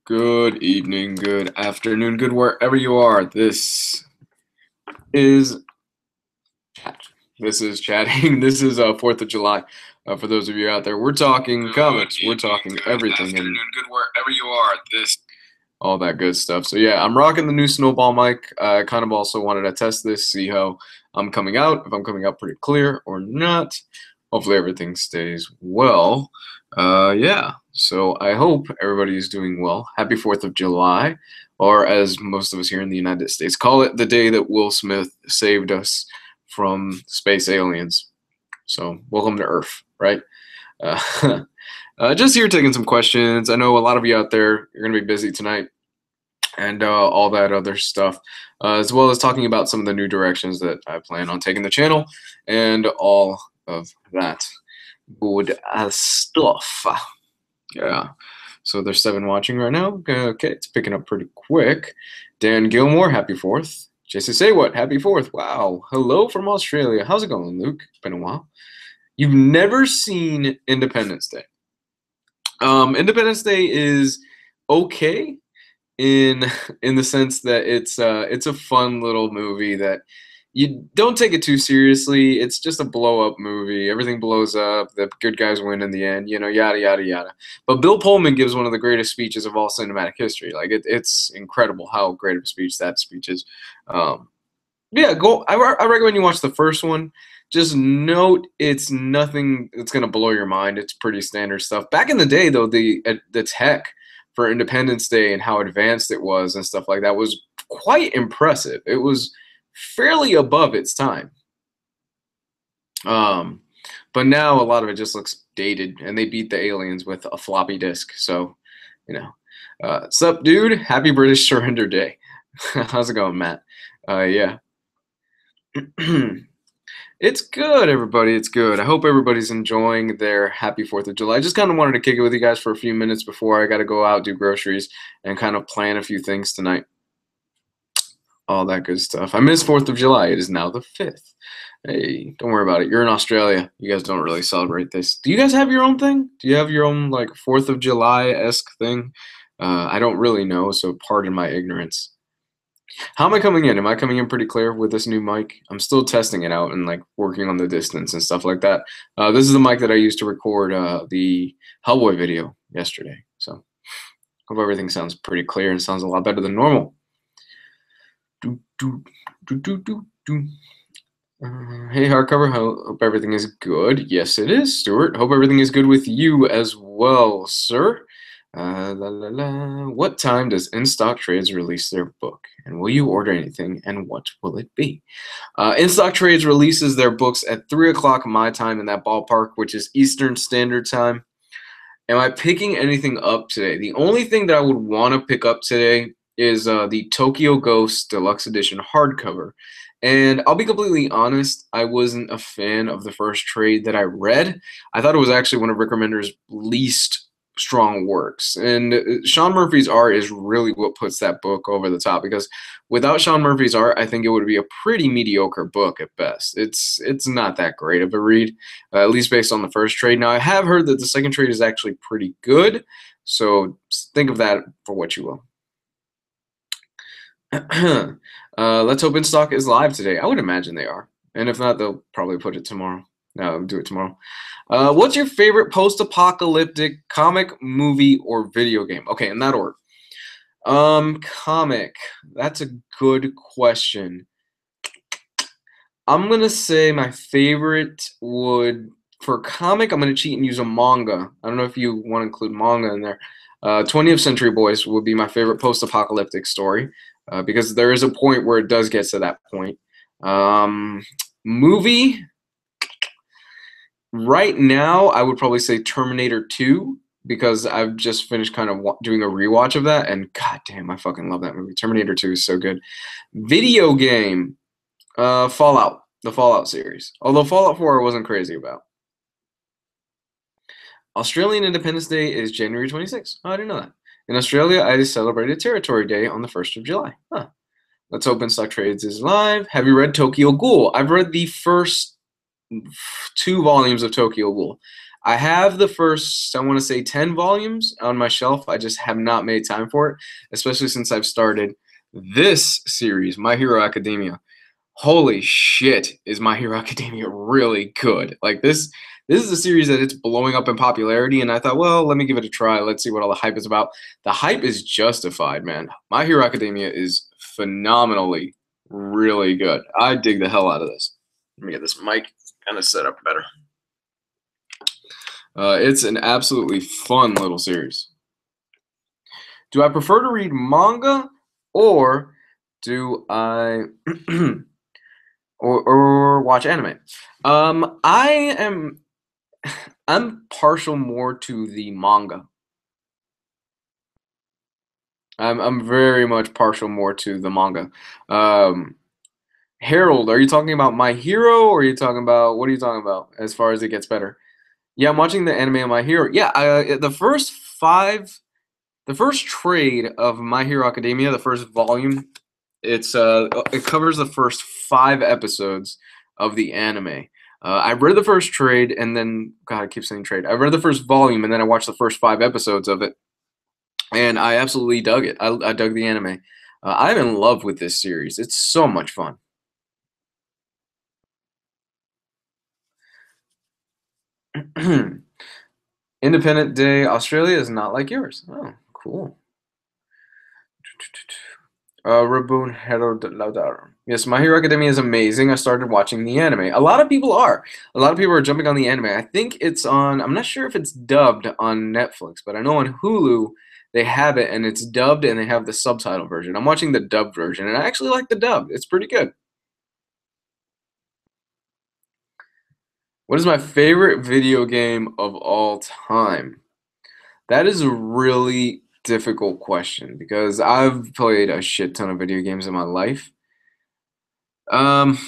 Good evening, good afternoon, good wherever you are. This is chat. This is chatting. This is 4th of July. For those of you out there, we're talking comics. We're talking everything and Good wherever you are. This all that good stuff. So yeah, I'm rocking the new Snowball mic. I kind of also wanted to test this, see how I'm coming out, if I'm coming out pretty clear or not. Hopefully everything stays well. Yeah, so I hope everybody's doing well. Happy 4th of July, or as most of us here in the United States call it, the day that Will Smith saved us from space aliens. So welcome to Earth, right? Uh, just here taking some questions. I know a lot of you out there, you're going to be busy tonight and all that other stuff, as well as talking about some of the new directions that I plan on taking the channel and all of that good stuff. Yeah. So there's 7 watching right now. Okay, it's picking up pretty quick. Dan Gilmore, happy 4th. Jason Say What, happy 4th. Wow. Hello from Australia. How's it going, Luke? It's been a while. You've never seen Independence Day. Independence Day is okay in the sense that it's a fun little movie that you don't take it too seriously. It's just a blow up movie. Everything blows up. The good guys win in the end. You know, yada yada yada. But Bill Pullman gives one of the greatest speeches of all cinematic history. Like it's incredible how great of a speech that speech is. Yeah, go. I recommend you watch the first one. Just note it's nothing that's gonna blow your mind. It's pretty standard stuff. Back in the day, though, the tech for Independence Day and how advanced it was and stuff like that was quite impressive. It was fairly above its time. But now a lot of it just looks dated, and they beat the aliens with a floppy disk. So, you know, sup, dude? Happy British Surrender Day. How's it going, Matt? Yeah. It's good, everybody. It's good. I hope everybody's enjoying their happy 4th of July. I just kind of wanted to kick it with you guys for a few minutes before I got to go out, do groceries, and kind of plan a few things tonight. All that good stuff. I miss 4th of July. It is now the 5th. Hey, don't worry about it. You're in Australia. You guys don't really celebrate this. Do you guys have your own thing? Do you have your own, like, 4th of July-esque thing? I don't really know, so pardon my ignorance. How am I coming in? Am I coming in pretty clear with this new mic? I'm still testing it out and like working on the distance and stuff like that. This is the mic that I used to record the Hellboy video yesterday. So hope everything sounds pretty clear and sounds a lot better than normal. Hey, Hardcover, hope everything is good. Yes, it is, Stuart. Hope everything is good with you as well, sir. What time does In Stock Trades release their book? And will you order anything? And what will it be? In Stock Trades releases their books at 3 o'clock my time in that ballpark, which is Eastern Standard Time. Am I picking anything up today? The only thing that I would want to pick up today is the Tokyo Ghost Deluxe Edition hardcover. And I'll be completely honest, I wasn't a fan of the first trade that I read. I thought it was actually one of Rick Remender's least strong works, and Sean Murphy's art is really what puts that book over the top, because without Sean Murphy's art, I think it would be a pretty mediocre book at best. It's not that great of a read, at least based on the first trade. Now, I have heard that the second trade is actually pretty good, so think of that for what you will. Let's hope In Stock is live today. I would imagine they are, and if not, they'll probably put it tomorrow. No, do it tomorrow. What's your favorite post-apocalyptic comic, movie, or video game? Okay, in that order. Comic. That's a good question. I'm gonna say my favorite would, for comic, I'm gonna cheat and use a manga. I don't know if you want to include manga in there. 20th Century Boys would be my favorite post-apocalyptic story, because there is a point where it does get to that point. Movie. Right now, I would probably say Terminator 2, because I've just finished kind of doing a rewatch of that, and goddamn, I fucking love that movie. Terminator 2 is so good. Video game, Fallout, the Fallout series. Although Fallout 4 I wasn't crazy about. Australian Independence Day is January 26th. Oh, I didn't know that. In Australia, I celebrated Territory Day on the 1st of July. Huh. Let's hope In Stock Trades is live. Have you read Tokyo Ghoul? I've read the first 2 volumes of Tokyo Ghoul. I have the first, I want to say 10 volumes on my shelf. I just have not made time for it, especially since I've started this series, My Hero Academia. Holy shit, is My Hero Academia really good. Like this is a series that it's blowing up in popularity, and I thought, well, let me give it a try. Let's see what all the hype is about. The hype is justified, man. My Hero Academia is phenomenally really good. I dig the hell out of this. Let me get this mic kind of set up better. It's an absolutely fun little series. Do I prefer to read manga, or do I or watch anime? I'm partial more to the manga. I'm very much partial more to the manga. Um, Harold, are you talking about My Hero, or are you talking about what are you talking about as far as it gets better? Yeah, I'm watching the anime of My Hero. Yeah, the first trade of My Hero Academia, the first volume, it covers the first 5 episodes of the anime. I read the first trade, and then God, I keep saying trade. I read the first volume, and then I watched the first 5 episodes of it, and I absolutely dug it. I dug the anime. I'm in love with this series. It's so much fun. Independent Day Australia is not like yours. Oh, cool. Rabun Hero Laudar. Yes, My Hero Academia is amazing. I started watching the anime. A lot of people are. A lot of people are jumping on the anime. I think it's on, I'm not sure if it's dubbed on Netflix, but I know on Hulu they have it and it's dubbed and they have the subtitle version. I'm watching the dubbed version and I actually like the dub. It's pretty good. What is my favorite video game of all time? That is a really difficult question because I've played a shit ton of video games in my life. Um,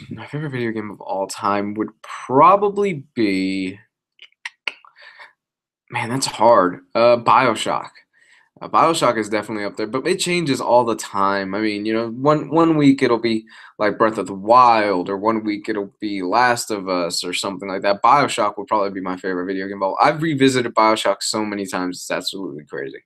my favorite video game of all time would probably be, man, that's hard. BioShock. BioShock is definitely up there, but it changes all the time. I mean, one week it'll be like Breath of the Wild, or one week it'll be Last of Us, or something like that. BioShock would probably be my favorite video game. But I've revisited BioShock so many times; it's absolutely crazy.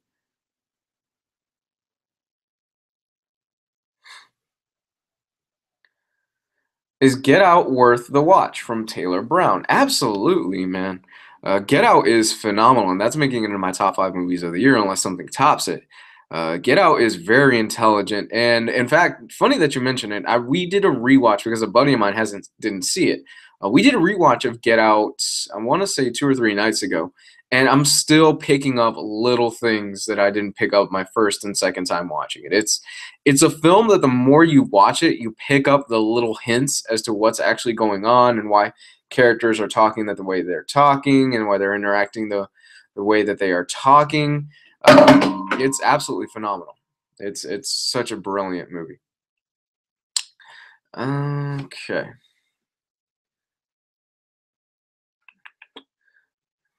Is Get Out worth the watch from Taylor Brown? Absolutely, man. Get Out is phenomenal, and that's making it into my top 5 movies of the year, unless something tops it. Get Out is very intelligent, and in fact, funny that you mentioned it. We did a rewatch because a buddy of mine hasn't didn't see it. We did a rewatch of Get Out. I want to say 2 or 3 nights ago, and I'm still picking up little things that I didn't pick up my first and second time watching it. It's a film that the more you watch it, you pick up the little hints as to what's actually going on and why characters are talking that the way they're talking and why they're interacting the way that they are talking. It's absolutely phenomenal. It's such a brilliant movie. Okay.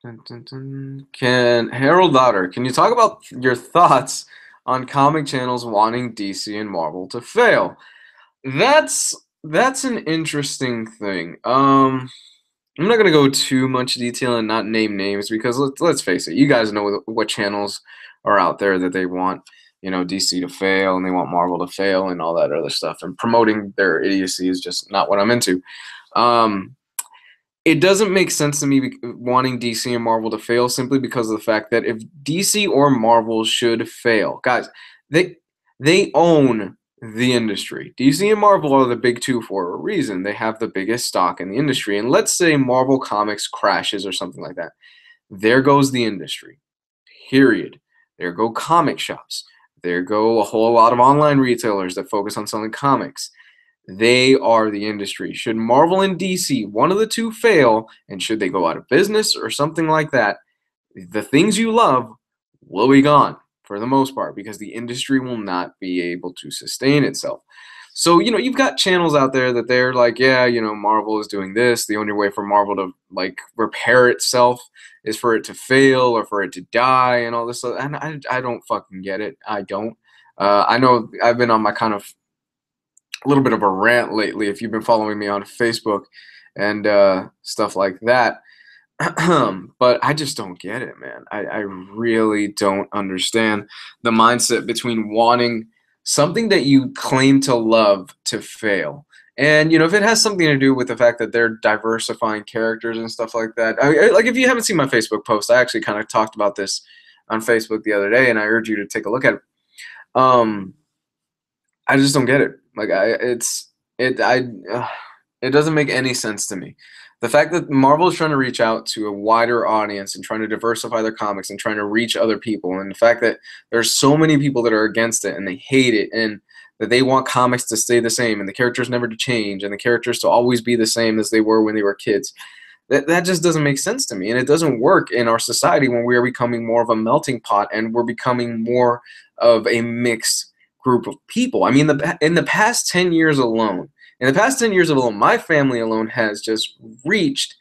Dun, dun, dun. Can Harold Lauder, can you talk about your thoughts on comic channels wanting DC and Marvel to fail? That's an interesting thing. I'm not gonna go too much detail and not name names because let's face it, you guys know what channels are out there that they want, DC to fail and they want Marvel to fail and all that other stuff. And promoting their idiocy is just not what I'm into. Um, it doesn't make sense to me wanting DC and Marvel to fail simply because of the fact that if DC or Marvel should fail, guys, they they own the industry. DC and Marvel are the big two for a reason. They have the biggest stock in the industry. And let's say Marvel Comics crashes or something like that. There goes the industry. Period. There go comic shops. There go a whole lot of online retailers that focus on selling comics. They are the industry. Should Marvel and DC, one of the two, fail, and should they go out of business or something like that, the things you love will be gone for the most part because the industry will not be able to sustain itself. So, you've got channels out there that they're like, yeah, Marvel is doing this. The only way for Marvel to like repair itself is for it to fail or for it to die and all this stuff. And I don't fucking get it. I don't. I know I've been on my kind of a little bit of a rant lately if you've been following me on Facebook and stuff like that. But I just don't get it, man. I really don't understand the mindset between wanting something that you claim to love to fail. And if it has something to do with the fact that they're diversifying characters and stuff like that, like if you haven't seen my Facebook post, I actually kind of talked about this on Facebook the other day, and I urge you to take a look at it. Um, I just don't get it. Like it doesn't make any sense to me. The fact that Marvel is trying to reach out to a wider audience and trying to diversify their comics and trying to reach other people, and the fact that there's so many people that are against it and they hate it, and that they want comics to stay the same and the characters never to change and the characters to always be the same as they were when they were kids. That just doesn't make sense to me, and it doesn't work in our society when we are becoming more of a melting pot and we're becoming more of a mixed group of people. I mean, in the past 10 years alone, my family alone has just reached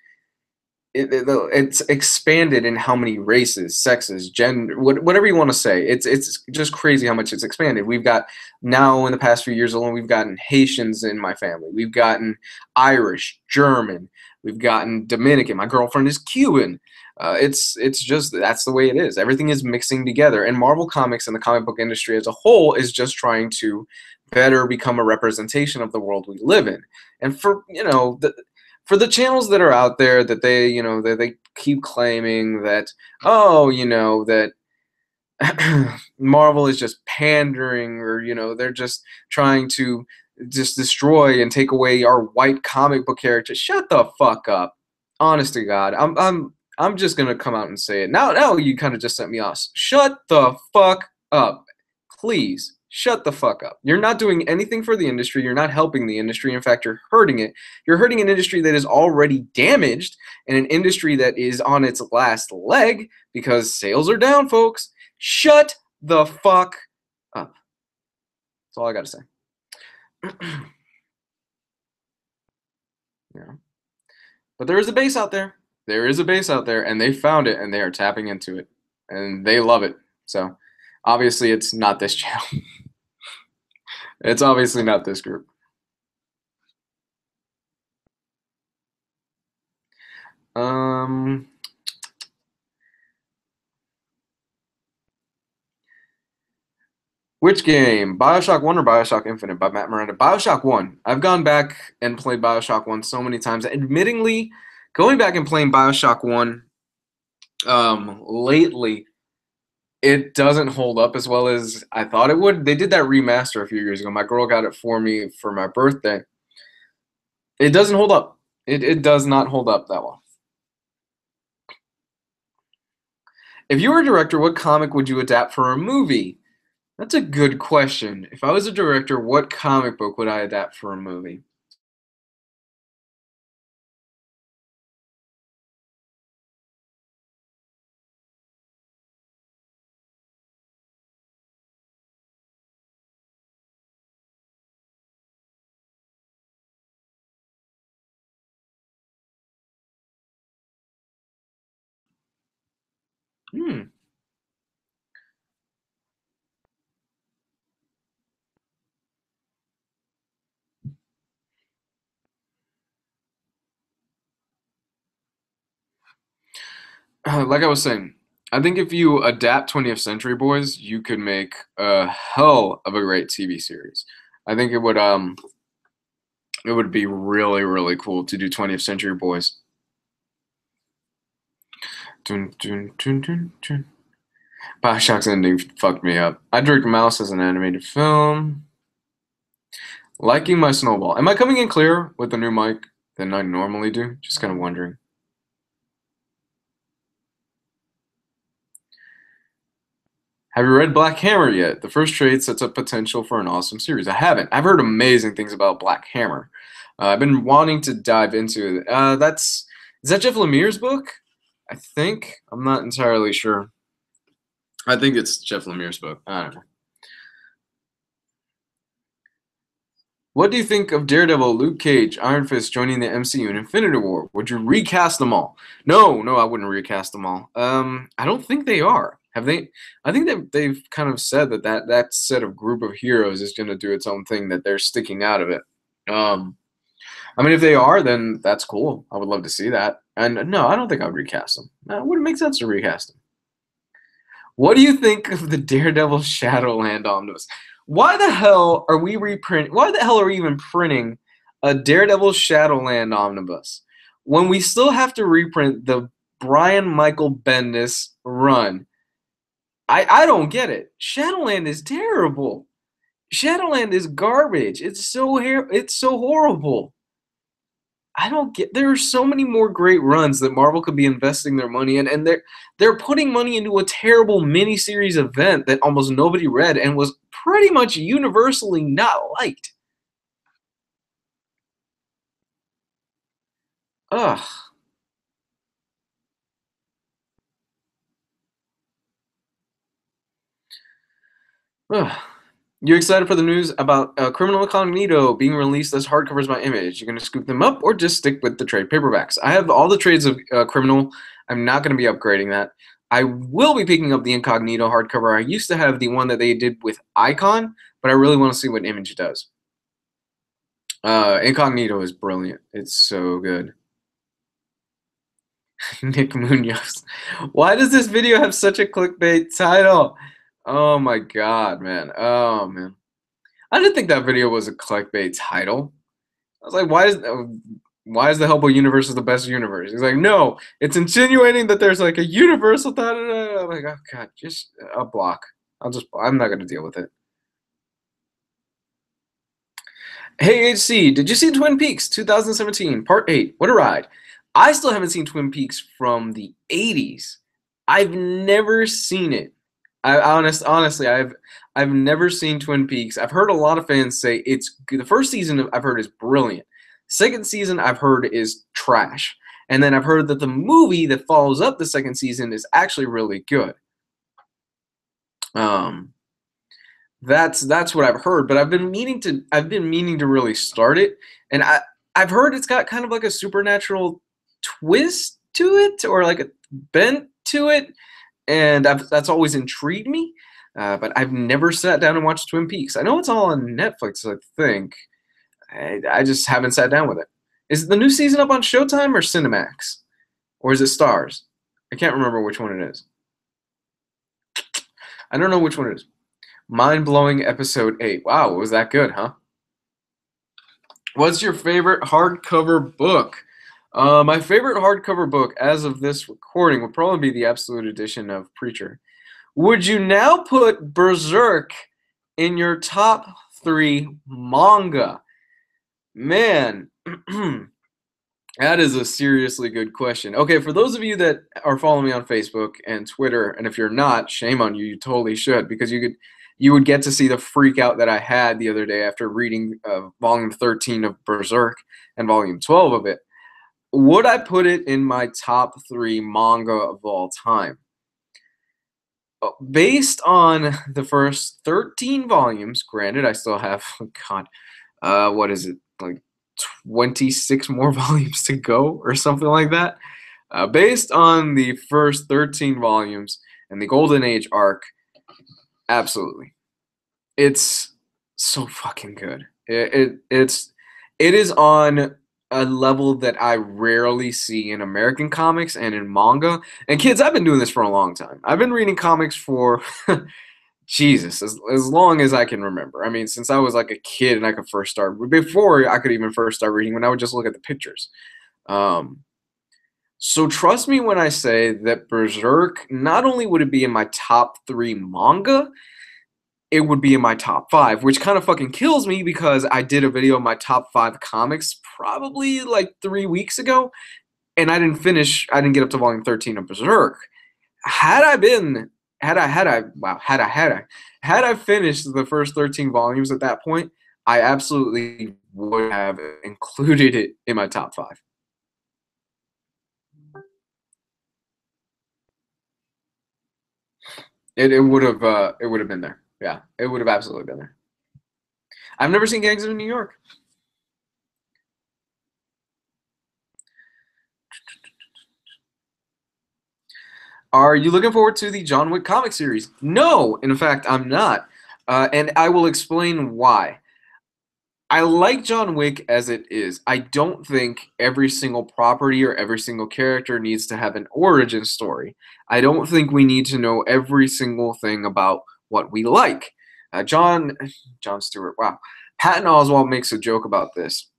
it's expanded in how many races, sexes, gender, whatever you want to say. It's just crazy how much it's expanded. We've got now in the past few years alone, we've gotten Haitians in my family. We've gotten Irish, German. We've gotten Dominican. My girlfriend is Cuban. It's just that's the way it is. Everything is mixing together, and Marvel Comics and the comic book industry as a whole is just trying to better become a representation of the world we live in. And for the channels that are out there that they keep claiming that, oh, that Marvel is just pandering, or they're just trying to just destroy and take away our white comic book characters. Shut the fuck up. Honest to God, I'm just gonna come out and say it now. Now you kind of just sent me off. Shut the fuck up, please. Shut the fuck up. You're not doing anything for the industry. You're not helping the industry. In fact, you're hurting it. You're hurting an industry that is already damaged, and an industry that is on its last leg because sales are down, folks. Shut the fuck up. That's all I got to say. Yeah. But there is a base out there. There is a base out there, and they found it, and they are tapping into it, and they love it. So obviously, it's not this channel. It's obviously not this group. Which game? BioShock 1 or BioShock Infinite by Matt Miranda? BioShock 1. I've gone back and played BioShock 1 so many times. Admittingly, going back and playing BioShock 1 lately, it doesn't hold up as well as I thought it would. They did that remaster a few years ago. My girl got it for me for my birthday. It doesn't hold up. It does not hold up that well. If you were a director, what comic would you adapt for a movie? That's a good question. If I was a director, what comic book would I adapt for a movie? Hmm. Like I was saying, I think if you adapt 20th Century Boys, you could make a hell of a great TV series. I think it would be really, really cool to do 20th Century Boys. Dun, dun, dun, dun, dun. BioShock's ending fucked me up. I Drink Mouse as an animated film. Liking my snowball. Am I coming in clear with the new mic than I normally do? Just kind of wondering. Have you read Black Hammer yet? The first trade sets up potential for an awesome series. I haven't. I've heard amazing things about Black Hammer. I've been wanting to dive into it. Is that Jeff Lemire's book? I think. I'm not entirely sure. I think it's Jeff Lemire's book. I don't know. What do you think of Daredevil, Luke Cage, Iron Fist joining the MCU in Infinity War? Would you recast them all? No, I wouldn't recast them all. I don't think they are. Have they? I think that they've kind of said that set of group of heroes is going to do its own thing. That they're sticking out of it. I mean, if they are, then that's cool. I would love to see that. And no, I don't think I would recast them. No, it wouldn't make sense to recast them. What do you think of the Daredevil Shadowland omnibus? Why the hell are we reprinting? Why the hell are we even printing a Daredevil Shadowland omnibus when we still have to reprint the Brian Michael Bendis run? I don't get it. Shadowland is terrible. Shadowland is garbage. It's so horrible. I don't get. There are so many more great runs that Marvel could be investing their money in, and they're putting money into a terrible miniseries event that almost nobody read and was pretty much universally not liked. Ugh. Ugh. You excited for the news about Criminal Incognito being released as hardcovers by Image? You're going to scoop them up or just stick with the trade paperbacks? I have all the trades of Criminal. I'm not going to be upgrading that. I will be picking up the Incognito hardcover. I used to have the one that they did with Icon, but I really want to see what Image does. Incognito is brilliant. It's so good. Nick Munoz. Why does this video have such a clickbait title? Oh my god, man. Oh man. I didn't think that video was a clickbait title. I was like, why is the Hellboy universe is the best universe? He's like, no, it's insinuating that there's like a universal da da da. I'm like, oh god, just a block. I'm not gonna deal with it. Hey HC, did you see Twin Peaks 2017 Part 8? What a ride. I still haven't seen Twin Peaks from the 80s. I've never seen it. Honestly, I've never seen Twin Peaks. I've heard a lot of fans say it's good. The first season I've heard is brilliant. Second season I've heard is trash. And then I've heard that the movie that follows up the second season is actually really good. That's what I've heard, but I've been meaning to really start it, and I've heard it's got kind of like a supernatural twist to it, or like a bent to it, and that's always intrigued me. But I've never sat down and watched Twin Peaks. I know it's all on Netflix, I think. I just haven't sat down with it. Is the new season up on Showtime or Cinemax, or is it Stars? I can't remember which one it is. I don't know which one it is. Mind-blowing episode 8. Wow, was that good, huh? What's your favorite hardcover book? My favorite hardcover book as of this recording would probably be the Absolute Edition of Preacher. Would you now put Berserk in your top 3 manga? Man, that is a seriously good question. Okay, for those of you that are following me on Facebook and Twitter, and if you're not, shame on you, you totally should, because you would get to see the freak out that I had the other day after reading volume 13 of Berserk and volume 12 of it. Would I put it in my top 3 manga of all time? Based on the first 13 volumes, granted, I still have, oh God, what is it, like 26 more volumes to go or something like that? Based on the first 13 volumes and the Golden Age arc, absolutely. It's so fucking good. It is on a level that I rarely see in American comics and in manga. And kids, I've been doing this for a long time. I've been reading comics for Jesus, as long as I can remember. I mean, since I was like a kid and I could first start, before I could even first start reading, when I would just look at the pictures. So trust me when I say that Berserk, not only would it be in my top 3 manga, it would be in my top 5, which kind of fucking kills me because I did a video of my top 5 comics probably like 3 weeks ago, and I didn't get up to volume 13 of Berserk. Had I finished the first 13 volumes at that point, I absolutely would have included it in my top 5. It would have been there. Yeah, it would have absolutely been there. I've never seen Gangs of New York. Are you looking forward to the John Wick comic series? No, in fact, I'm not. And I will explain why. I like John Wick as it is. I don't think every single property or every single character needs to have an origin story. I don't think we need to know every single thing about what we like. John Stewart, wow. Patton Oswalt makes a joke about this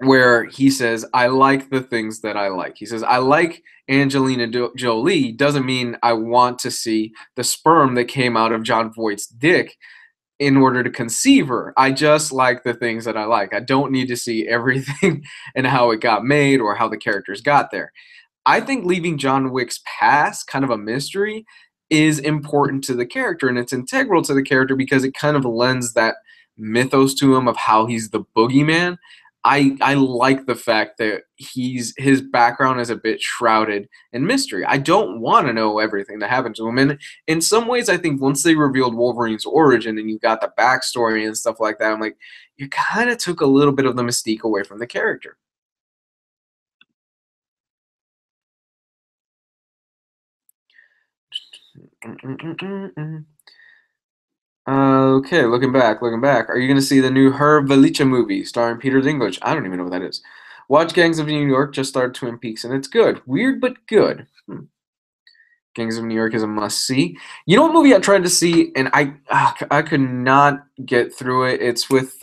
where he says, I like the things that I like. He says, I like Angelina Jolie doesn't mean I want to see the sperm that came out of John Voight's dick in order to conceive her. I just like the things that I like. I don't need to see everything and how it got made or how the characters got there. I think leaving John Wick's past kind of a mystery is important to the character, and it's integral to the character because it kind of lends that mythos to him of how he's the boogeyman. I like the fact that his background is a bit shrouded in mystery. I don't want to know everything that happened to him. And in some ways, I think once they revealed Wolverine's origin and you got the backstory and stuff like that, I'm like, you kind of took a little bit of the mystique away from the character. Okay, looking back. Are you going to see the new Herb Velicha movie starring Peter Dinklage? I don't even know what that is. Watch Gangs of New York, just started Twin Peaks, and it's good. Weird, but good. Gangs of New York is a must-see. You know what movie I tried to see, and I could not get through it? It's with,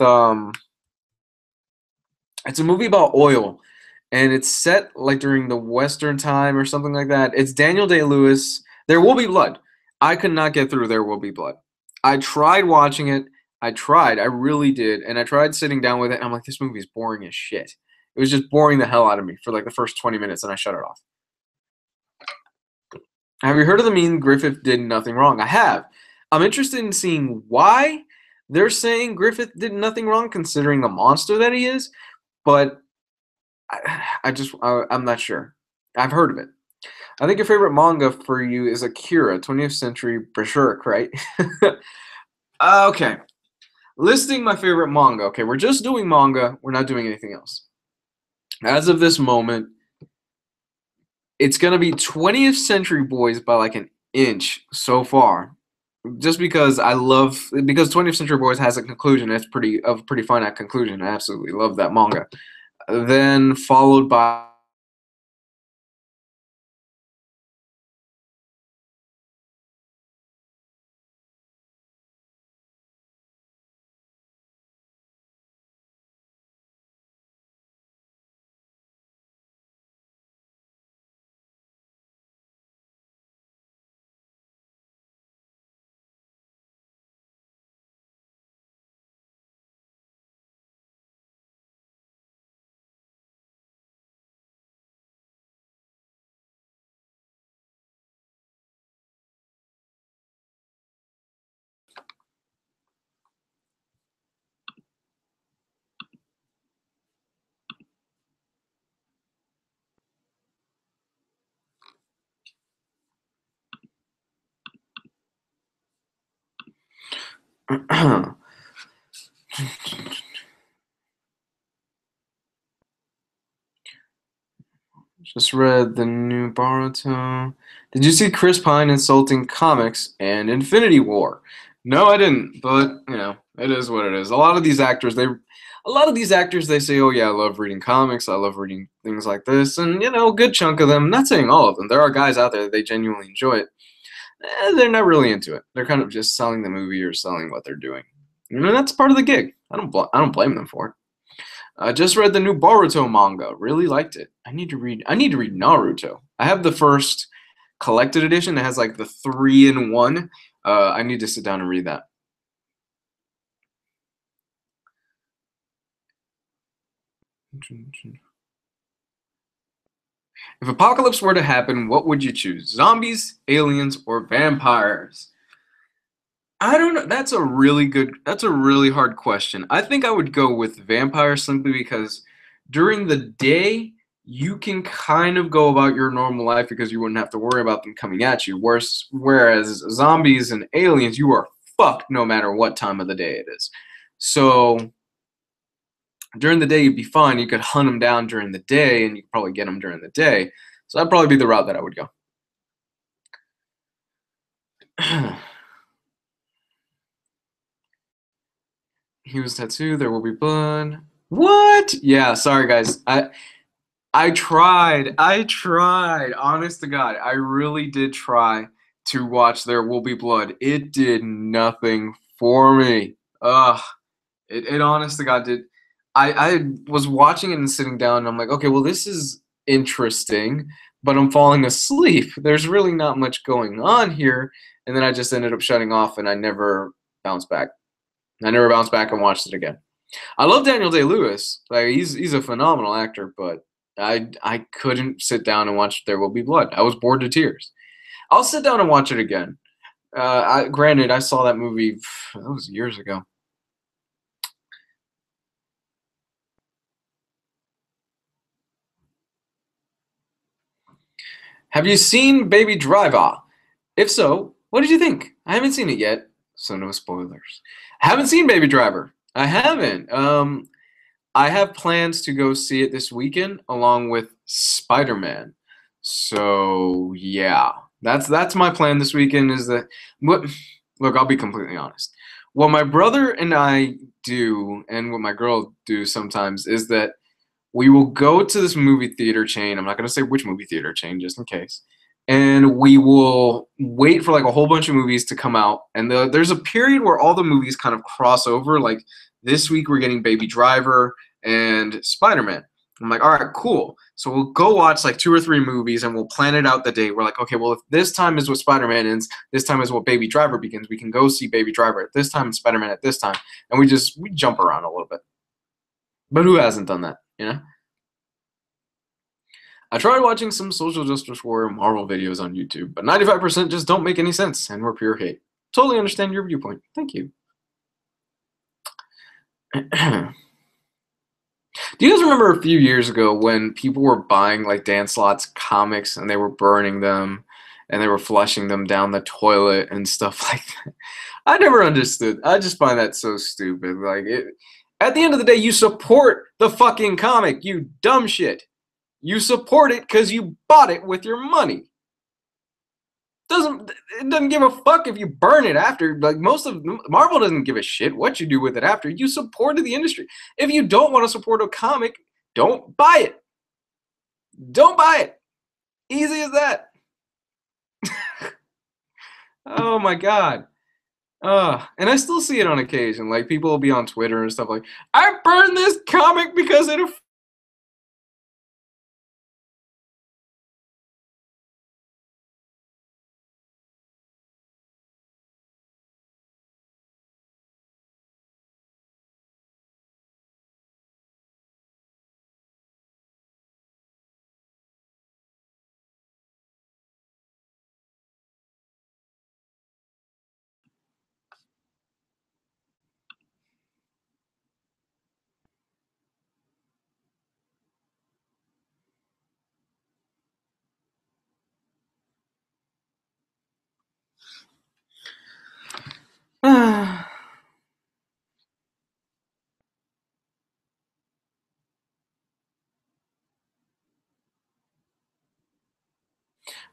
it's a movie about oil, and it's set, like, during the Western time or something like that. It's Daniel Day-Lewis. There Will Be Blood. I could not get through There Will Be Blood. I tried watching it. I really did. And I tried sitting down with it, and I'm like, this movie is boring as shit. It was just boring the hell out of me for like the first 20 minutes, and I shut it off. Have you heard of the meme Griffith did nothing wrong? I have. I'm interested in seeing why they're saying Griffith did nothing wrong, considering the monster that he is, but I'm not sure. I've heard of it. I think your favorite manga for you is Akira, 20th Century Berserk, right? Okay. Listing my favorite manga. Okay, we're just doing manga. We're not doing anything else. As of this moment, it's going to be 20th Century Boys by like an inch so far. Just because because 20th Century Boys has a conclusion that's pretty finite conclusion. I absolutely love that manga. Then followed by just read the new Boruto. Did you see Chris Pine insulting comics and Infinity War? No, I didn't. But it is what it is. A lot of these actors, they say, "Oh yeah, I love reading comics. I love reading things like this," and a good chunk of them. Not saying all of them. There are guys out there that they genuinely enjoy it. They're not really into it. They're kind of just selling the movie or selling what they're doing. That's part of the gig. I don't blame them for it. I just read the new Boruto manga. Really liked it. I need to read Naruto. I have the first collected edition that has like the 3-in-1. I need to sit down and read that. If apocalypse were to happen, what would you choose? Zombies, aliens, or vampires? I don't know. That's a really hard question. I think I would go with vampires simply because during the day you can kind of go about your normal life because you wouldn't have to worry about them coming at you. Whereas zombies and aliens, you are fucked no matter what time of the day it is. So during the day you'd be fine. You could hunt them down during the day and you could probably get them during the day. So that'd probably be the route that I would go. He was tattooed. There will be blood. What? Yeah, sorry guys. I tried. I tried. Honest to God, I really did try to watch There Will Be Blood. It did nothing for me. Ugh. It honest to God did. I was watching it and sitting down, and I'm like, okay, well, this is interesting, but I'm falling asleep. There's really not much going on here. And then I just ended up shutting off, and I never bounced back. I never bounced back and watched it again. I love Daniel Day-Lewis. Like he's a phenomenal actor, but I couldn't sit down and watch There Will Be Blood. I was bored to tears. I'll sit down and watch it again. Granted, I saw that movie that was years ago. Have you seen Baby Driver? If so, what did you think? I haven't seen it yet, so no spoilers. I haven't seen Baby Driver. I haven't. I have plans to go see it this weekend along with Spider-Man. So yeah, that's my plan this weekend. Is that what? Look, I'll be completely honest. What my brother and I do, and what my girl do sometimes, is that we will go to this movie theater chain. I'm not going to say which movie theater chain, just in case. And we will wait for like a whole bunch of movies to come out. And there's a period where all the movies kind of cross over. Like this week, we're getting Baby Driver and Spider-Man. I'm like, all right, cool. So we'll go watch like 2 or 3 movies and we'll plan it out the day. We're like, okay, well, if this time is what Spider-Man ends, this time is what Baby Driver begins, we can go see Baby Driver at this time and Spider-Man at this time. And we jump around a little bit. But who hasn't done that, you know? I tried watching some social justice warrior Marvel videos on YouTube, but 95% just don't make any sense and were pure hate. Totally understand your viewpoint. Thank you. Do you guys remember a few years ago when people were buying like Dan Slott's comics and they were burning them and they were flushing them down the toilet and stuff like that? I never understood. I just find that so stupid. Like at the end of the day, you support the fucking comic, you dumb shit. You support it because you bought it with your money. It doesn't give a fuck if you burn it after. Like most of Marvel doesn't give a shit what you do with it after. You supported the industry. If you don't want to support a comic, don't buy it. Don't buy it. Easy as that. Oh my god. And I still see it on occasion. Like people will be on Twitter and stuff like, I burned this comic because it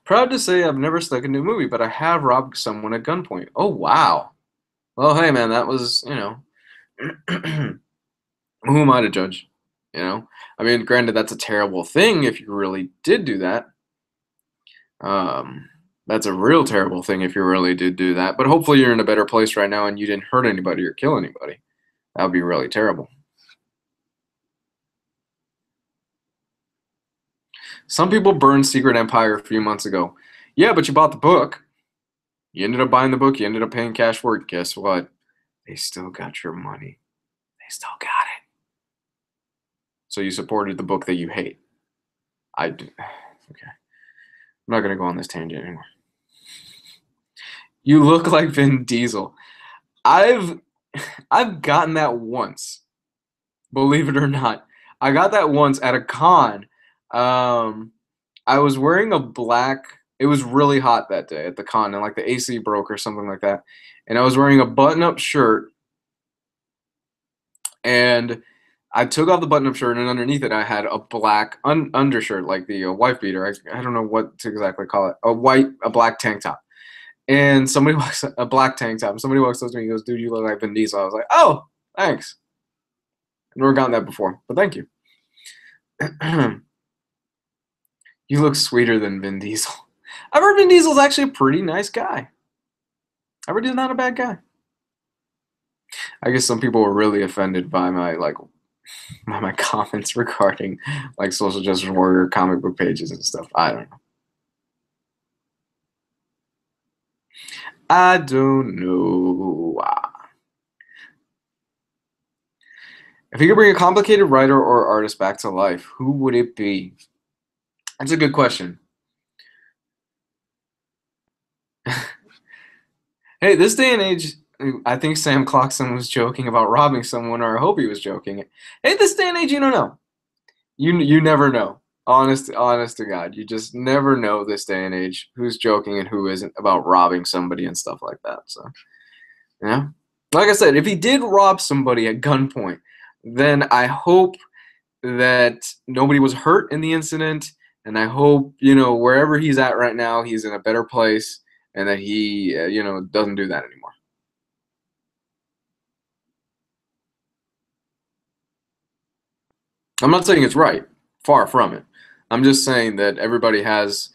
Proud to say I've never stuck into a movie, but I have robbed someone at gunpoint. Oh, wow. Well, hey, man, that was, who am I to judge? You know? I mean, granted, that's a terrible thing if you really did do that. That's a real terrible thing if you really did do that. But hopefully you're in a better place right now and you didn't hurt anybody or kill anybody. That would be really terrible. Some people burned Secret Empire a few months ago. Yeah, but you bought the book. You ended up buying the book. You ended up paying cash for it. Guess what? They still got your money. They still got it. So you supported the book that you hate. I do. Okay. I'm not going to go on this tangent anymore. You look like Vin Diesel. I've gotten that once. Believe it or not. I got that once at a con. I was wearing a black. It was really hot that day at the con, and like the AC broke or something like that. And I was wearing a button-up shirt, and I took off the button-up shirt, and underneath it, I had a black undershirt, like the wife beater. I don't know what to exactly call it. A black tank top. And somebody walks a black tank top. And somebody walks up to me and goes, "Dude, you look like Vin Diesel." I was like, "Oh, Thanks. I've never gotten that before, but thank you. You look sweeter than Vin Diesel. I've heard Vin Diesel's actually a pretty nice guy. I've heard he's not a bad guy. I guess some people were really offended by my comments regarding like social justice warrior comic book pages and stuff. I don't know. I don't know. If you could bring a complicated writer or artist back to life, who would it be? That's a good question. Hey, this day and age, I think Sam Clarkson was joking about robbing someone, or I hope he was joking. Hey, this day and age, you don't know. You never know. Honest to God, you just never know this day and age who's joking and who isn't about robbing somebody and stuff like that. So, yeah. Like I said, if he did rob somebody at gunpoint, then I hope that nobody was hurt in the incident, and I hope, wherever he's at right now, he's in a better place, and that he, doesn't do that anymore. I'm not saying it's right. Far from it. I'm just saying that everybody has,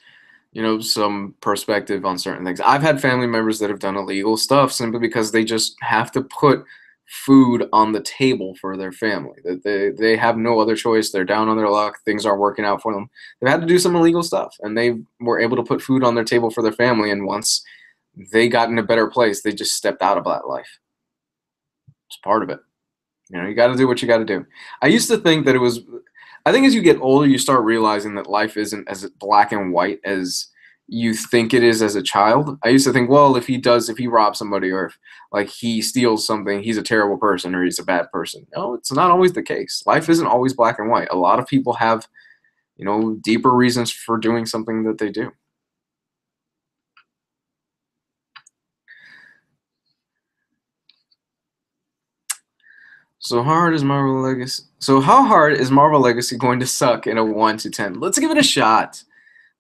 some perspective on certain things. I've had family members that have done illegal stuff simply because they just have to put food on the table for their family. That they have no other choice. They're down on their luck. Things aren't working out for them. They've had to do some illegal stuff, and they were able to put food on their table for their family. And once they got in a better place, they just stepped out of that life. It's part of it. You got to do what you got to do. I used to think that it was. I think as you get older, you start realizing that life isn't as black and white as you think it is as a child. I used to think, well, if he robs somebody, or if he steals something, he's a terrible person or he's a bad person. No, it's not always the case. Life isn't always black and white. A lot of people have, deeper reasons for doing something that they do. So how hard is Marvel Legacy going to suck in a 1 to 10? Let's give it a shot.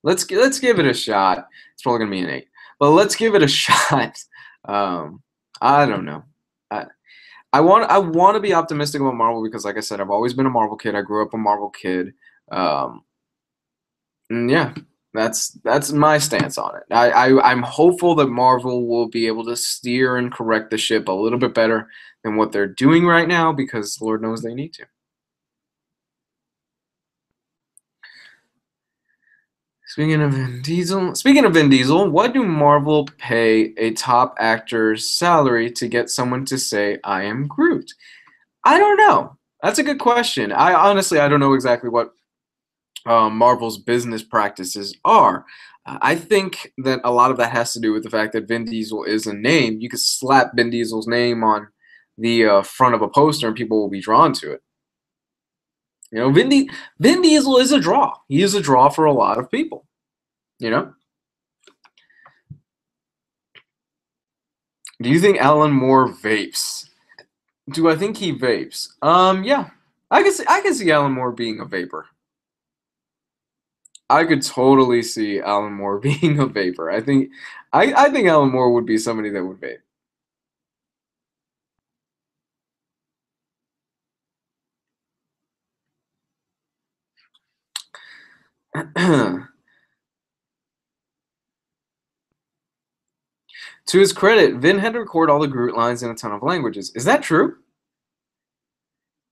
Let's give it a shot. It's probably gonna be an 8, but let's give it a shot. I don't know. I want to be optimistic about Marvel because, like I said, I've always been a Marvel kid. I grew up a Marvel kid. And yeah, that's my stance on it. I'm hopeful that Marvel will be able to steer and correct the ship a little bit better than what they're doing right now, because Lord knows they need to. Speaking of Vin Diesel, what do Marvel pay a top actor's salary to get someone to say "I am Groot"? I don't know. That's a good question. I don't know exactly what Marvel's business practices are. I think that a lot of that has to do with the fact that Vin Diesel is a name. You could slap Vin Diesel's name on the front of a poster and people will be drawn to it. Vin Diesel is a draw. He is a draw for a lot of people. Do you think Alan Moore vapes? Do I think he vapes? Yeah. I can see Alan Moore being a vapor. I could totally see Alan Moore being a vapor. I think Alan Moore would be somebody that would vape. To his credit, Vin had to record all the Groot lines in a ton of languages. Is that true?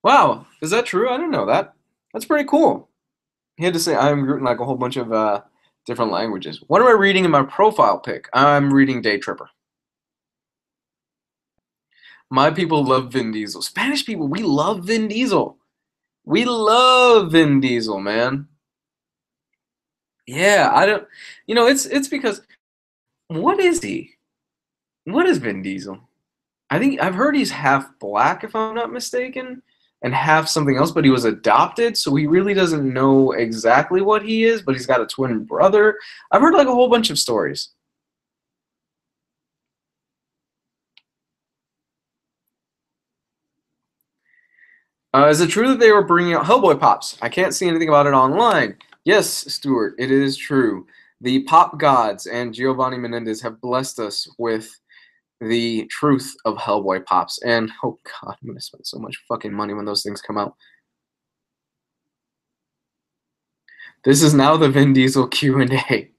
Wow, is that true? I didn't know that. That's pretty cool. He had to say "I'm Groot" in like a whole bunch of different languages. What am I reading in my profile pic? I'm reading Day Tripper. My people love Vin Diesel. Spanish people, we love Vin Diesel. We love Vin Diesel, man. Yeah, I don't. It's because what is he? What is Vin Diesel? I think I've heard he's half black, if I'm not mistaken, and half something else, but he was adopted, so he really doesn't know exactly what he is, but he's got a twin brother. I've heard like a whole bunch of stories. Is it true that they were bringing out Hellboy Pops? I can't see anything about it online. Yes, Stuart, it is true. The pop gods and Giovanni Menendez have blessed us with the truth of Hellboy pops. And oh god, I'm gonna spend so much fucking money when those things come out. This is now the Vin Diesel Q&A.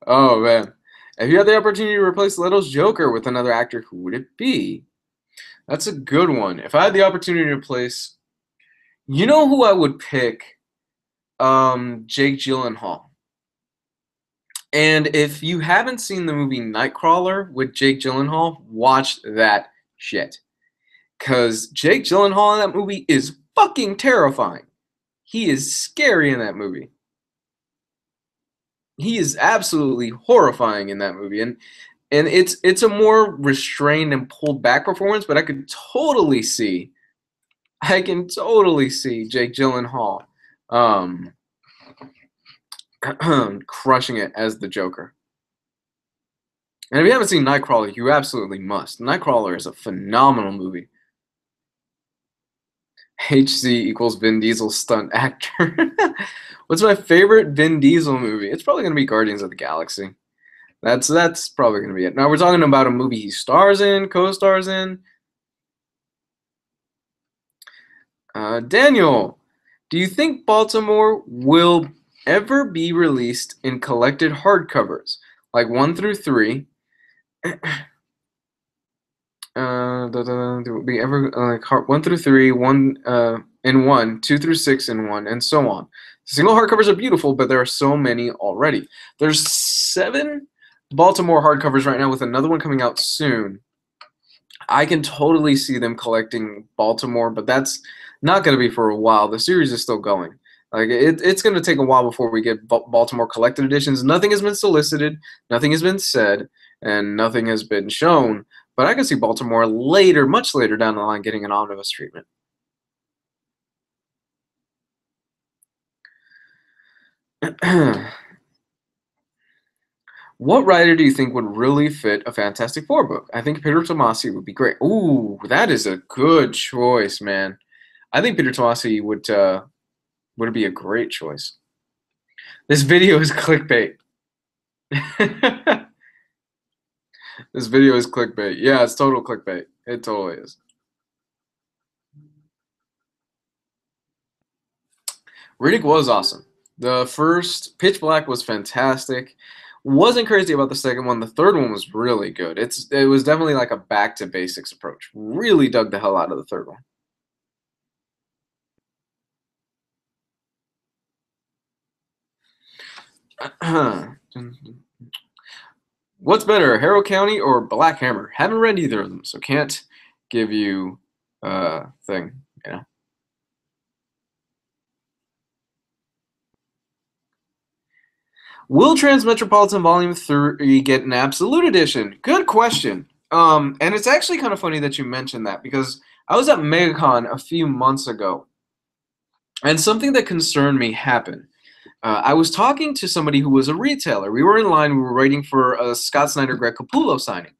Oh man. If you had the opportunity to replace Leto's Joker with another actor, who would it be? That's a good one. If I had the opportunity to replace, you know who I would pick? Jake Gyllenhaal. And if you haven't seen the movie Nightcrawler with Jake Gyllenhaal, watch that shit. Because Jake Gyllenhaal in that movie is fucking terrifying. He is scary in that movie. He is absolutely horrifying in that movie. And it's a more restrained and pulled back performance, but I can totally see Jake Gyllenhaal crushing it as the Joker. And if you haven't seen Nightcrawler, you absolutely must. Nightcrawler is a phenomenal movie. HC equals Vin Diesel stunt actor. What's my favorite Vin Diesel movie? It's probably going to be Guardians of the Galaxy. That's probably going to be it. Now we're talking about a movie he stars in, co-stars in. Daniel, do you think Baltimore will ever be released in collected hardcovers, like 1 through 3? Be ever like 1 through 3, 1 in 1, 2 through 6 in 1, and so on. Single hardcovers are beautiful, but there are so many already. There's 7 Baltimore hardcovers right now, with another one coming out soon. I can totally see them collecting Baltimore, but that's not going to be for a while. The series is still going. Like it's going to take a while before we get Baltimore collected editions. Nothing has been solicited, nothing has been said, and nothing has been shown. But I can see Baltimore later, much later down the line, getting an omnibus treatment. What writer do you think would really fit a Fantastic Four book? I think Peter Tomasi would be great. Ooh, that is a good choice, man. I think Peter Tomasi would be a great choice. This video is clickbait. This video is clickbait. Yeah, it's total clickbait. It totally is. Riddick was awesome. The first Pitch Black was fantastic. Wasn't crazy about the second one. The third one was really good. It was definitely like a back to basics approach. Really dug the hell out of the third one. What's better, Harrow County or Black Hammer? Haven't read either of them, so can't give you a thing, you know. Will Transmetropolitan Volume 3 get an Absolute Edition? Good question. And it's actually kind of funny that you mentioned that, because I was at MegaCon a few months ago, and something that concerned me happened. I was talking to somebody who was a retailer. We were in line. We were waiting for a Scott Snyder Greg Capullo signing.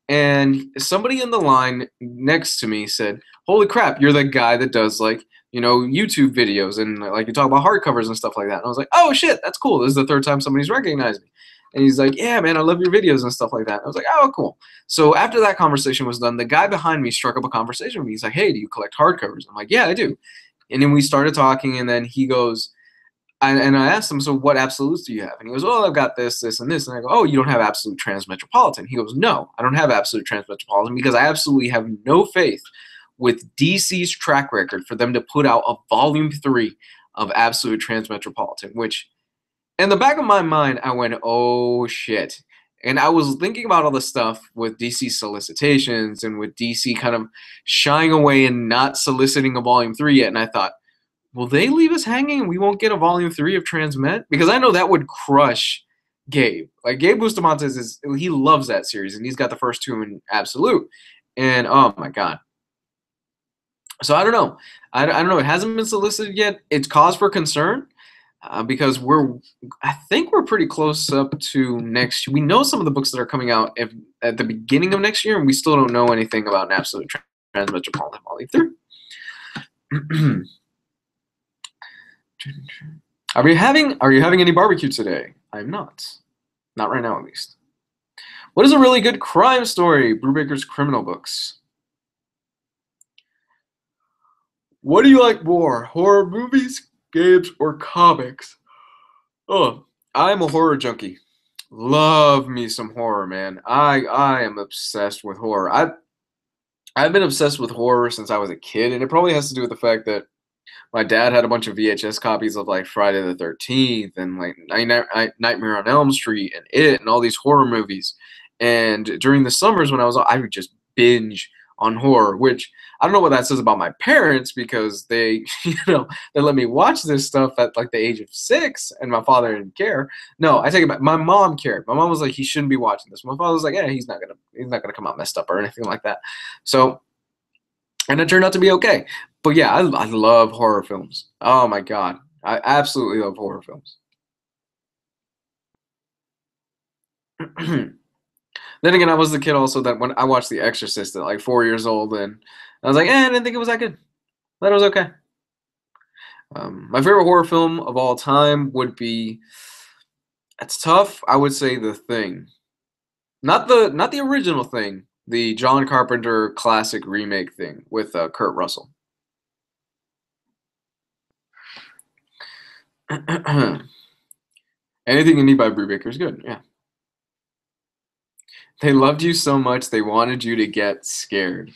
And somebody in the line next to me said, "Holy crap, you're the guy that does, like, you know, YouTube videos and like you talk about hardcovers and stuff like that." And I was like, "Oh shit, that's cool. This is the third time somebody's recognized me." And he's like, "Yeah, man, I love your videos and stuff like that." And I was like, "Oh, cool." So after that conversation was done, the guy behind me struck up a conversation with me. He's like, "Hey, do you collect hardcovers?" I'm like, "Yeah, I do." And then we started talking, and then he goes, and I asked him, "So what absolutes do you have?" And he goes, "Oh, I've got this, this, and this." And I go, "Oh, you don't have absolute transmetropolitan?" He goes, "No, I don't have absolute transmetropolitan because I absolutely have no faith with DC's track record for them to put out a volume 3 of absolute transmetropolitan," which in the back of my mind, I went, "Oh, shit." And I was thinking about all the stuff with DC solicitations and with DC kind of shying away and not soliciting a volume 3 yet. And I thought, will they leave us hanging and we won't get a volume 3 of Transmet? Because I know that would crush Gabe. Like, Gabe Bustamantes he loves that series, and he's got the first 2 in Absolute. And oh my god. So I don't know. I don't know. It hasn't been solicited yet. It's cause for concern because I think we're pretty close up to next. We know some of the books that are coming out at the beginning of next year, and we still don't know anything about an Absolute Transmetropolitan Volume 3. Are you having any barbecue today? I'm not. Not right now, at least. What is a really good crime story? Brubaker's criminal books. What do you like more, horror movies, games, or comics? Oh, I'm a horror junkie. Love me some horror, man. I am obsessed with horror. I've been obsessed with horror since I was a kid, and it probably has to do with the fact that my dad had a bunch of VHS copies of like Friday the 13th and like Nightmare on Elm Street and It and all these horror movies. And during the summers when I would just binge on horror, which I don't know what that says about my parents because they, they let me watch this stuff at like the age of 6 and my father didn't care. No, I take it back. My mom cared. My mom was like, he shouldn't be watching this. My father was like, yeah, he's not gonna come out messed up or anything like that. So, and it turned out to be okay. But yeah, I love horror films. Oh my god, I absolutely love horror films. Then again, I was the kid also that when I watched The Exorcist at like 4 years old, and I was like, I didn't think it was that good. But it was okay. My favorite horror film of all time would be. It's tough. I would say The Thing, not the original Thing, the John Carpenter classic remake Thing with Kurt Russell. Anything indie by Brubaker is good. Yeah. They loved you so much they wanted you to get scared.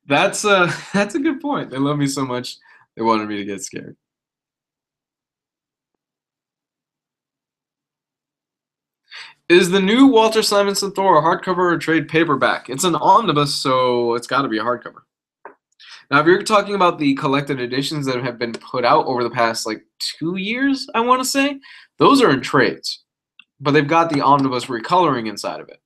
That's a that's a good point. They love me so much they wanted me to get scared. Is the new Walter Simonson Thor a hardcover or a trade paperback? It's an omnibus, so it's got to be a hardcover. Now, if you're talking about the collected editions that have been put out over the past like 2 years, I want to say, those are in trades, but they've got the omnibus recoloring inside of it.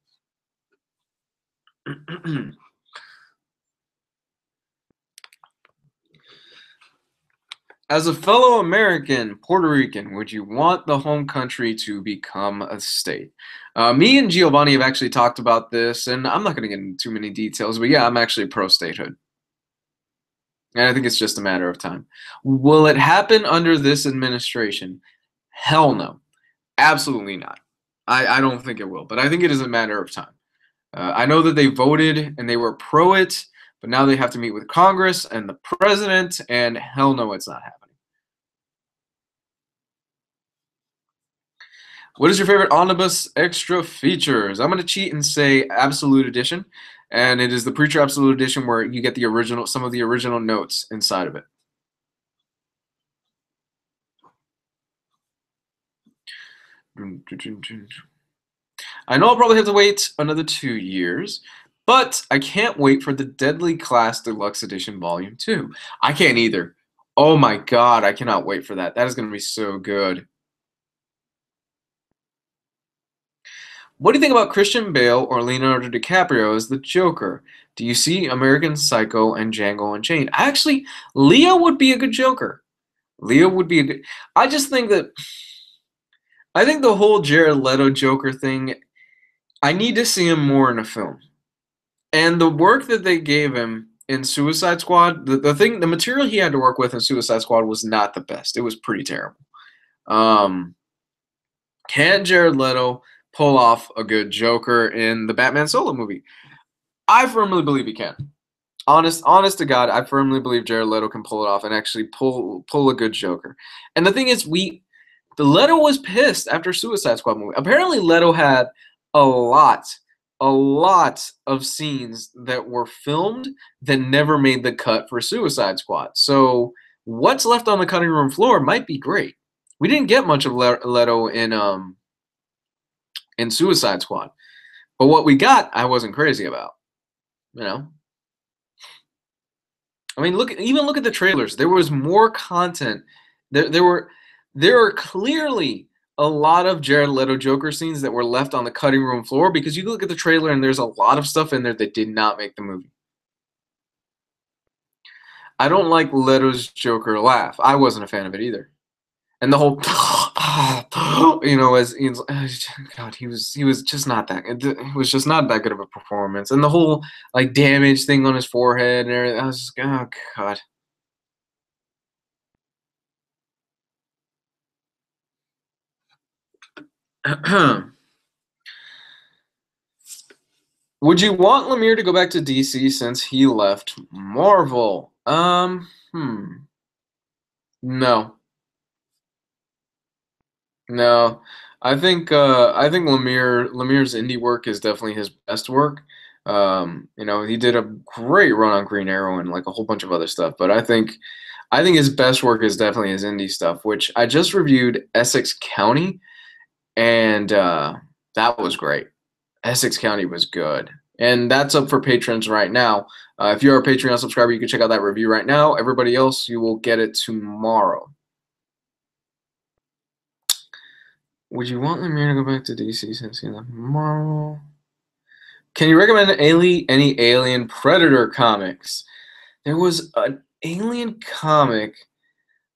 As a fellow American, Puerto Rican, would you want the home country to become a state? Me and Giovanni have actually talked about this, and I'm not going to get into too many details, but yeah, I'm actually pro statehood. And I think it's just a matter of time. Will it happen under this administration? Hell no. Absolutely not. I don't think it will, but I think it is a matter of time. I know that they voted and they were pro it, but now they have to meet with Congress and the president, and hell no, it's not happening. What is your favorite omnibus extra features? I'm going to cheat and say Absolute Edition, and it is the Preacher Absolute Edition where you get the original, some of the original notes inside of it. I know I'll probably have to wait another 2 years, but I can't wait for the Deadly Class Deluxe Edition Volume 2. I can't either. Oh my god, I cannot wait for that. That is going to be so good. What do you think about Christian Bale or Leonardo DiCaprio as the Joker? Do you see American Psycho and Django Unchained? Actually, Leo would be a good Joker. Leo would be a good. I just think that. I think the whole Jared Leto Joker thing, I need to see him more in a film. And the work that they gave him in Suicide Squad, the material he had to work with in Suicide Squad was not the best. It was pretty terrible. Um, can Jared Leto pull off a good Joker in the Batman solo movie? I firmly believe he can. Honest to God, I firmly believe Jared Leto can pull it off and actually pull a good Joker. And the thing is, the Leto was pissed after Suicide Squad movie. Apparently, Leto had a lot, a lot of scenes that were filmed that never made the cut for Suicide Squad. So what's left on the cutting room floor might be great. We didn't get much of Leto in Suicide Squad, but what we got, I wasn't crazy about. You know, I mean, look at the trailers. There was more content. There are clearly a lot of Jared Leto Joker scenes that were left on the cutting room floor because you look at the trailer and there's a lot of stuff in there that did not make the movie. I don't like Leto's Joker laugh. I wasn't a fan of it either. And the whole as God, he was just not that. It was just not that good of a performance. And the whole like damage thing on his forehead and everything. I was just, oh God. Would you want Lemire to go back to DC since he left Marvel? No. No. I think Lemire's indie work is definitely his best work. He did a great run on Green Arrow and like a whole bunch of other stuff, but I think his best work is definitely his indie stuff, which I just reviewed Essex County, and that was great. Essex County was good. And that's up for patrons right now. If you're a Patreon subscriber, you can check out that review right now. Everybody else, you will get it tomorrow. Would you want Lemire to go back to DC since he left Marvel? Can you recommend any Alien Predator comics? There was an Alien comic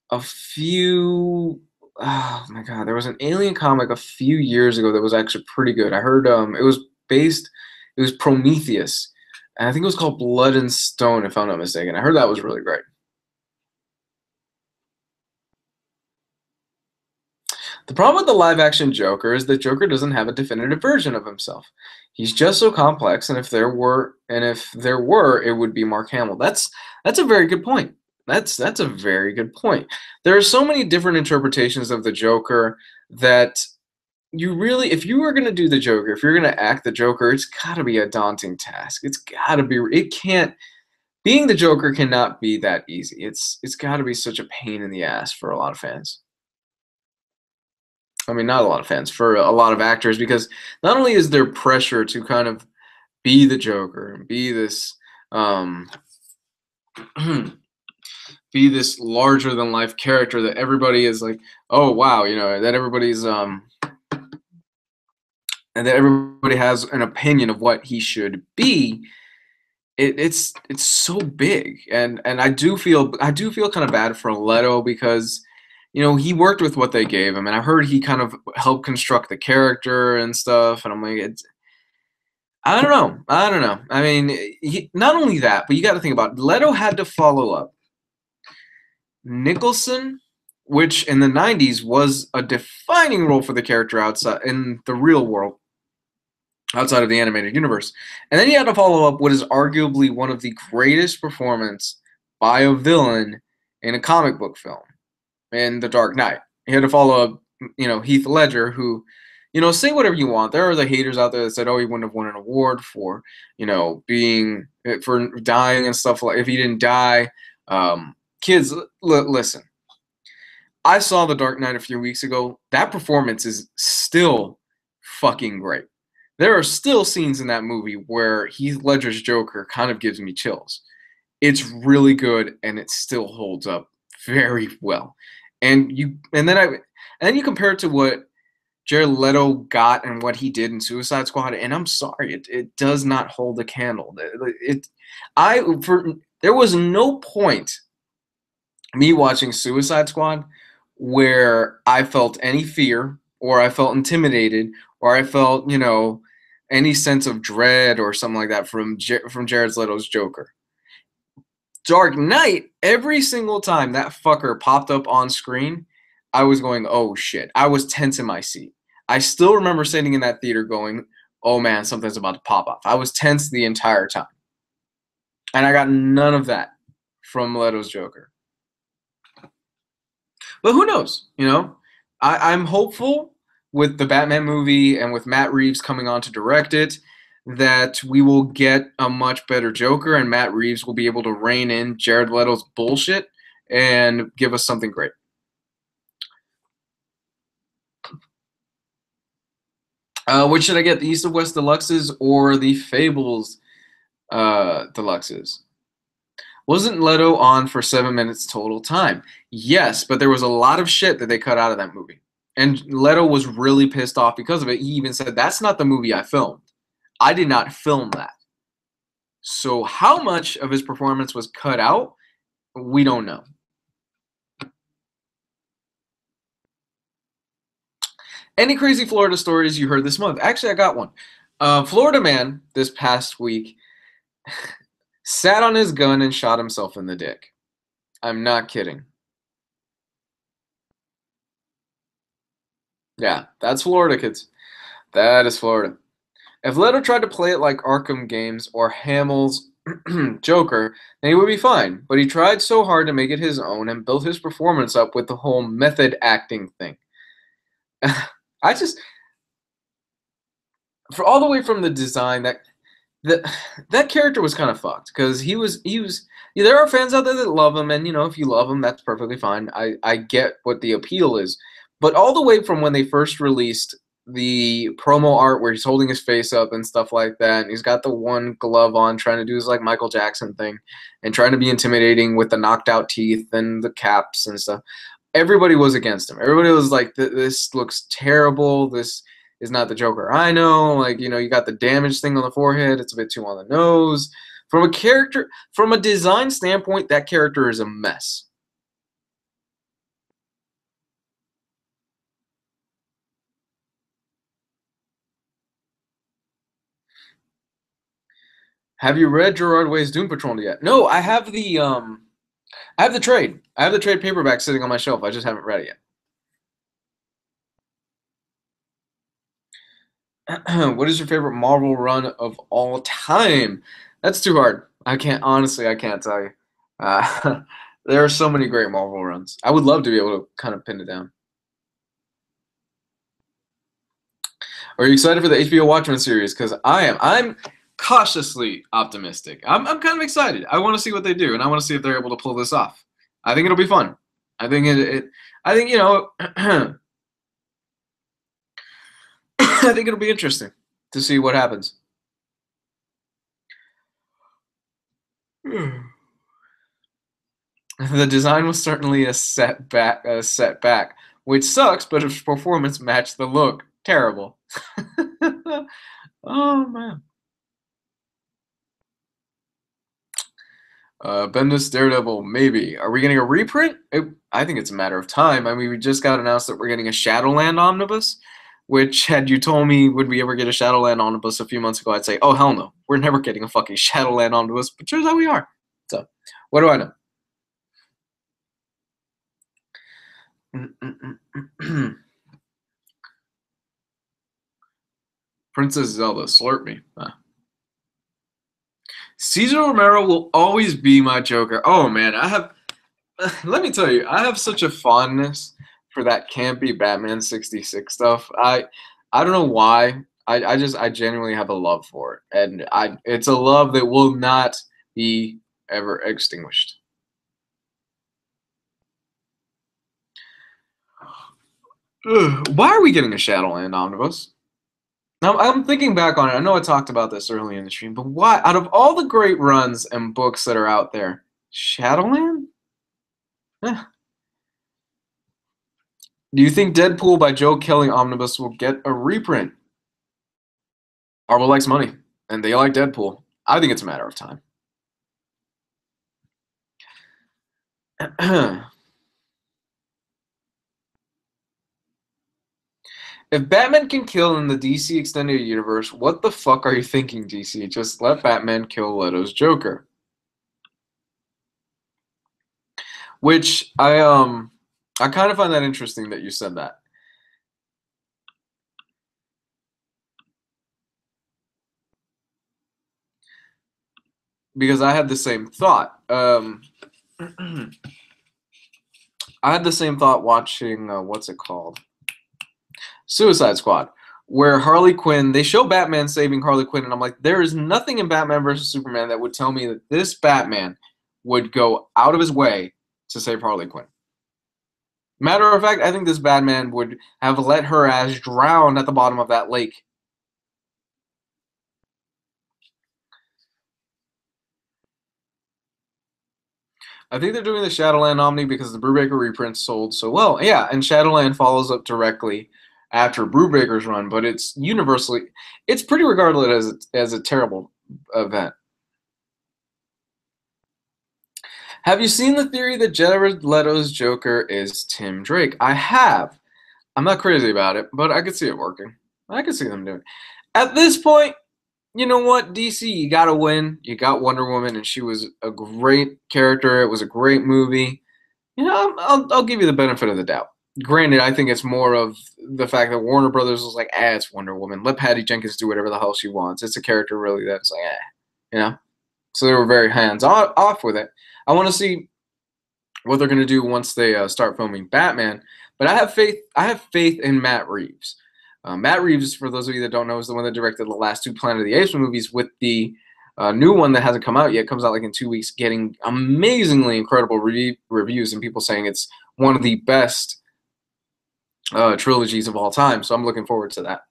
a few. Oh my god, there was an Alien comic a few years ago that was actually pretty good. I heard it was Prometheus, and I think it was called Blood and Stone, if I'm not mistaken. I heard that was really great. The problem with the live action Joker is that Joker doesn't have a definitive version of himself. He's just so complex, and if there were, it would be Mark Hamill. That's a very good point. That's a very good point. There are so many different interpretations of the Joker that you really, if you were going to do the Joker, if you're going to act the Joker, it's got to be a daunting task. It can't, being the Joker cannot be that easy. It's got to be such a pain in the ass for a lot of fans. I mean, not a lot of fans, for a lot of actors, because not only is there pressure to kind of be the Joker and be this, be this larger than life character that everybody is like, oh wow, that everybody's and that everybody has an opinion of what he should be. It's so big, and I do feel kind of bad for Leto because he worked with what they gave him, and I heard he kind of helped construct the character and stuff, and I'm like, I don't know. I mean, not only that, but you got to think about it. Leto had to follow up Nicholson, which in the '90s was a defining role for the character outside in the real world, outside of the animated universe. And then he had to follow up what is arguably one of the greatest performance by a villain in a comic book film in The Dark Knight. He had to follow up, Heath Ledger, who, say whatever you want. There are the haters out there that said, oh, he wouldn't have won an award for, for dying and stuff like if he didn't die. Kids, listen. I saw The Dark Knight a few weeks ago. That performance is still fucking great. There are still scenes in that movie where Heath Ledger's Joker kind of gives me chills. It's really good, and it still holds up very well. And then you compare it to what Jared Leto got and what he did in Suicide Squad, and I'm sorry, it does not hold a candle. There was no point me watching Suicide Squad where I felt any fear or I felt intimidated or I felt, any sense of dread or something like that from Jared Leto's Joker. Dark Knight, every single time that fucker popped up on screen, I was going, oh shit. I was tense in my seat. I still remember sitting in that theater going, oh man, something's about to pop off. I was tense the entire time. And I got none of that from Leto's Joker. But who knows? I'm hopeful with the Batman movie and with Matt Reeves coming on to direct it that we will get a much better Joker and Matt Reeves will be able to rein in Jared Leto's bullshit and give us something great. Which should I get, the East of West Deluxes or the Fables Deluxes? Wasn't Leto on for 7 minutes total time? Yes, but there was a lot of shit that they cut out of that movie. And Leto was really pissed off because of it. He even said, that's not the movie I filmed. I did not film that. So how much of his performance was cut out, we don't know. Any crazy Florida stories you heard this month? Actually, I got one. Florida man this past week sat on his gun and shot himself in the dick. I'm not kidding. Yeah, that's Florida, kids. That is Florida. If Leto tried to play it like Arkham games or Hamill's Joker, then he would be fine. But he tried so hard to make it his own and built his performance up with the whole method acting thing. I just, for all the way from the design, that that character was kind of fucked because he was. Yeah, there are fans out there that love him, and if you love him, that's perfectly fine. I get what the appeal is, but all the way from when they first released the promo art where he's holding his face up and stuff like that, and he's got the one glove on, trying to do his like Michael Jackson thing, and trying to be intimidating with the knocked out teeth and the caps and stuff. Everybody was against him. Everybody was like, "This looks terrible. This is not the Joker I know." Like, you got the damage thing on the forehead. It's a bit too on the nose. From a design standpoint, that character is a mess. Have you read Gerard Way's Doom Patrol yet? No, I have the trade. I have the trade paperback sitting on my shelf. I just haven't read it yet. What is your favorite Marvel run of all time? That's too hard. I can't tell you. There are so many great Marvel runs. I would love to be able to kind of pin it down. Are you excited for the HBO Watchmen series? Because I am. I'm cautiously optimistic. I'm kind of excited. I want to see what they do, and I want to see if they're able to pull this off. I think it'll be fun. I think I think I think it'll be interesting to see what happens. The design was certainly a setback, which sucks, but his performance matched the look. Terrible. Oh man. Bendis Daredevil, maybe. Are we getting a reprint? I think it's a matter of time. I mean, we just got announced that we're getting a Shadowland omnibus, which, had you told me would we ever get a Shadowland omnibus a few months ago, I'd say, oh, hell no. We're never getting a fucking Shadowland omnibus, but turns out we are. So, what do I know? Princess Zelda, slurp me. Cesar Romero will always be my Joker. Oh man, let me tell you, I have such a fondness for that campy Batman 66 stuff. I don't know why. I genuinely have a love for it. And it's a love that will not be ever extinguished. Why are we getting a Shadowland omnibus? Now, I'm thinking back on it. I know I talked about this early in the stream, but why, out of all the great runs and books that are out there, Shadowland? Eh. Do you think Deadpool by Joe Kelly Omnibus will get a reprint? Marvel likes money, and they like Deadpool. I think it's a matter of time. If Batman can kill in the DC Extended Universe, what the fuck are you thinking, DC? Just let Batman kill Leto's Joker. Which I kind of find that interesting that you said that. Because I had the same thought. I had the same thought watching, what's it called? Suicide Squad, where Harley Quinn, they show Batman saving Harley Quinn, and I'm like, there is nothing in Batman versus Superman that would tell me that this Batman would go out of his way to save Harley Quinn. Matter of fact, I think this Batman would have let her ass drown at the bottom of that lake. I think they're doing the Shadowland Omni because the Brubaker reprint sold so well. Yeah, and Shadowland follows up directly after Brubaker's run, but it's pretty regarded as a terrible event. Have you seen the theory that Jared Leto's Joker is Tim Drake? I have. I'm not crazy about it, but I could see it working. I could see them doing it. At this point, you know what, DC, you got to win. You got Wonder Woman, and she was a great character. It was a great movie. I'll give you the benefit of the doubt. Granted, I think it's more of the fact that Warner Brothers was like, it's Wonder Woman. Let Patty Jenkins do whatever the hell she wants. It's a character really that's like, you know? So they were very hands-off with it. I want to see what they're going to do once they start filming Batman. But I have faith in Matt Reeves. Matt Reeves, for those of you that don't know, is the one that directed the last two Planet of the Apes movies, with the new one that hasn't come out yet. It comes out like in 2 weeks, getting amazingly incredible reviews and people saying it's one of the best trilogies of all time. So I'm looking forward to that.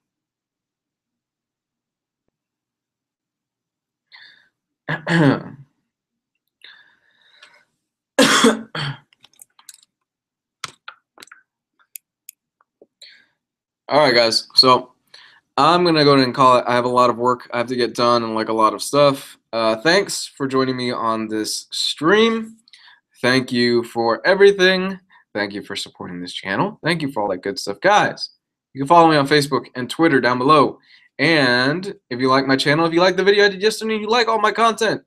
All right, guys. So I'm going to go ahead and call it. I have a lot of work I have to get done and like a lot of stuff. Thanks for joining me on this stream. Thank you for everything. Thank you for supporting this channel. Thank you for all that good stuff, guys. You can follow me on Facebook and Twitter down below. And if you like my channel, if you like the video I did yesterday, you like all my content,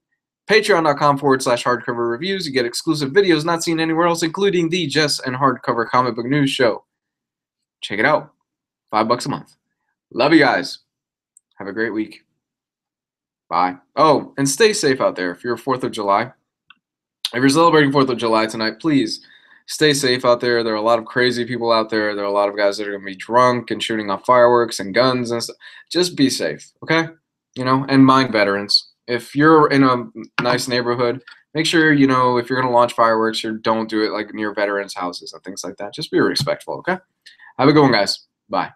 patreon.com/hardcover reviews. You get exclusive videos not seen anywhere else, including the Jess and Hardcover Comic Book News Show. Check it out. $5 a month. Love you guys. Have a great week. Bye. Oh, and stay safe out there. If you're 4th of July, if you're celebrating 4th of July tonight, please stay safe out there. There are a lot of crazy people out there. There are a lot of guys that are going to be drunk and shooting off fireworks and guns and stuff. Just be safe, okay? You know, and mind veterans. If you're in a nice neighborhood, make sure, you know, if you're going to launch fireworks, you don't do it like near veterans' houses and things like that. Just be respectful, okay? Have a good one, guys. Bye.